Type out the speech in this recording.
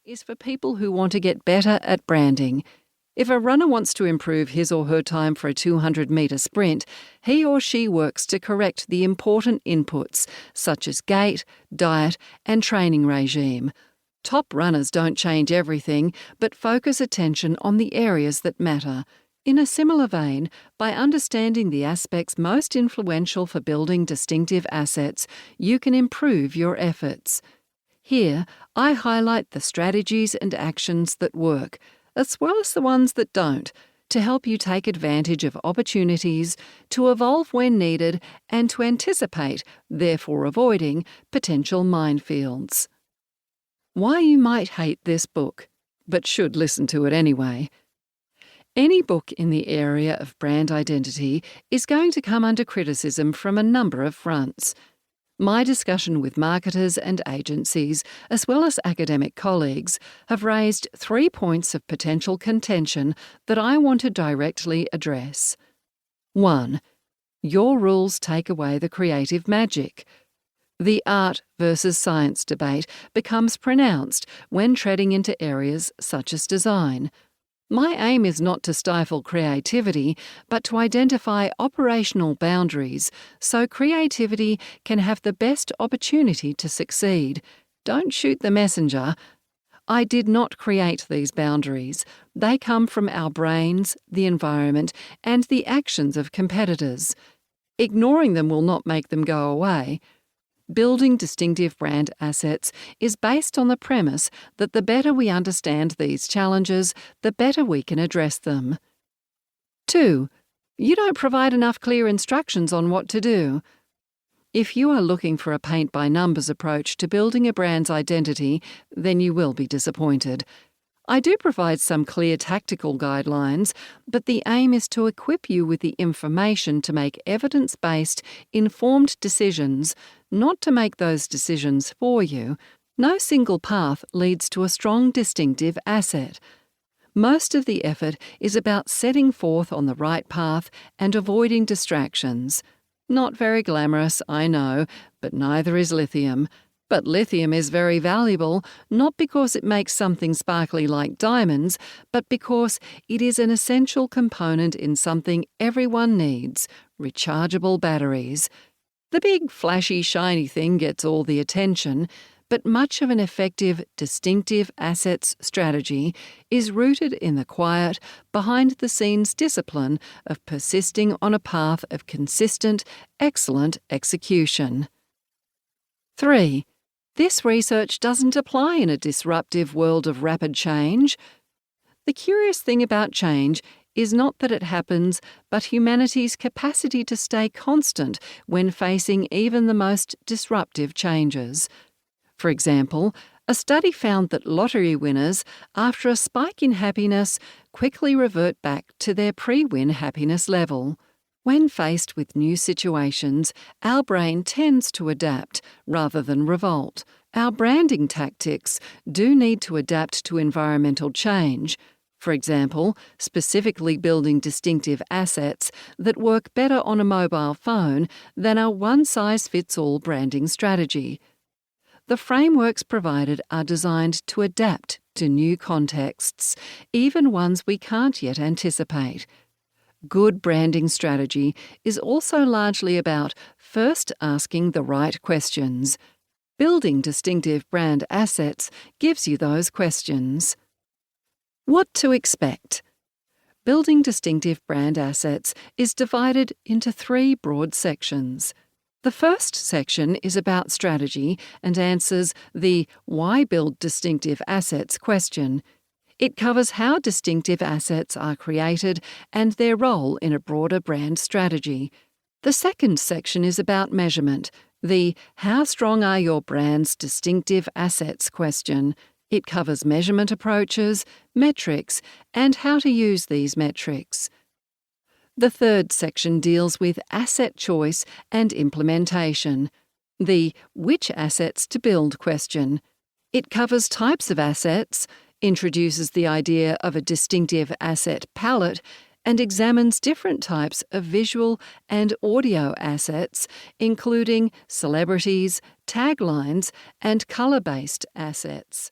is for people who want to get better at branding. If a runner wants to improve his or her time for a 200-metre sprint, he or she works to correct the important inputs, such as gait, diet, and training regime. Top runners don't change everything, but focus attention on the areas that matter. In a similar vein, by understanding the aspects most influential for building distinctive assets, you can improve your efforts. Here, I highlight the strategies and actions that work, as well as the ones that don't, to help you take advantage of opportunities, to evolve when needed, and to anticipate, therefore avoiding, potential minefields. Why you might hate this book, but should listen to it anyway. Any book in the area of brand identity is going to come under criticism from a number of fronts. My discussion with marketers and agencies, as well as academic colleagues, have raised 3 points of potential contention that I want to directly address. 1. Your rules take away the creative magic. The art versus science debate becomes pronounced when treading into areas such as design. My aim is not to stifle creativity, but to identify operational boundaries so creativity can have the best opportunity to succeed. Don't shoot the messenger. I did not create these boundaries. They come from our brains, the environment, and the actions of competitors. Ignoring them will not make them go away. Building distinctive brand assets is based on the premise that the better we understand these challenges, the better we can address them. 2. You don't provide enough clear instructions on what to do. If you are looking for a paint-by-numbers approach to building a brand's identity, then you will be disappointed. I do provide some clear tactical guidelines, but the aim is to equip you with the information to make evidence-based, informed decisions, not to make those decisions for you. No single path leads to a strong, distinctive asset. Most of the effort is about setting forth on the right path and avoiding distractions. Not very glamorous, I know, but neither is lithium. But lithium is very valuable, not because it makes something sparkly like diamonds, but because it is an essential component in something everyone needs: rechargeable batteries. The big, flashy, shiny thing gets all the attention, but much of an effective, distinctive assets strategy is rooted in the quiet, behind-the-scenes discipline of persisting on a path of consistent, excellent execution. 3. This research doesn't apply in a disruptive world of rapid change. The curious thing about change is not that it happens, but humanity's capacity to stay constant when facing even the most disruptive changes. For example, a study found that lottery winners, after a spike in happiness, quickly revert back to their pre-win happiness level. When faced with new situations, our brain tends to adapt rather than revolt. Our branding tactics do need to adapt to environmental change. For example, specifically building distinctive assets that work better on a mobile phone than our one-size-fits-all branding strategy. The frameworks provided are designed to adapt to new contexts, even ones we can't yet anticipate. Good branding strategy is also largely about first asking the right questions. Building distinctive brand assets gives you those questions. What to expect? Building distinctive brand assets is divided into 3 broad sections. The first section is about strategy and answers the "Why build distinctive assets?" question. It covers how distinctive assets are created and their role in a broader brand strategy. The second section is about measurement, the "How strong are your brand's distinctive assets?" question. It covers measurement approaches, metrics, and how to use these metrics. The third section deals with asset choice and implementation, the "Which assets to build?" question. It covers types of assets, introduces the idea of a distinctive asset palette, and examines different types of visual and audio assets, including celebrities, taglines, and colour-based assets.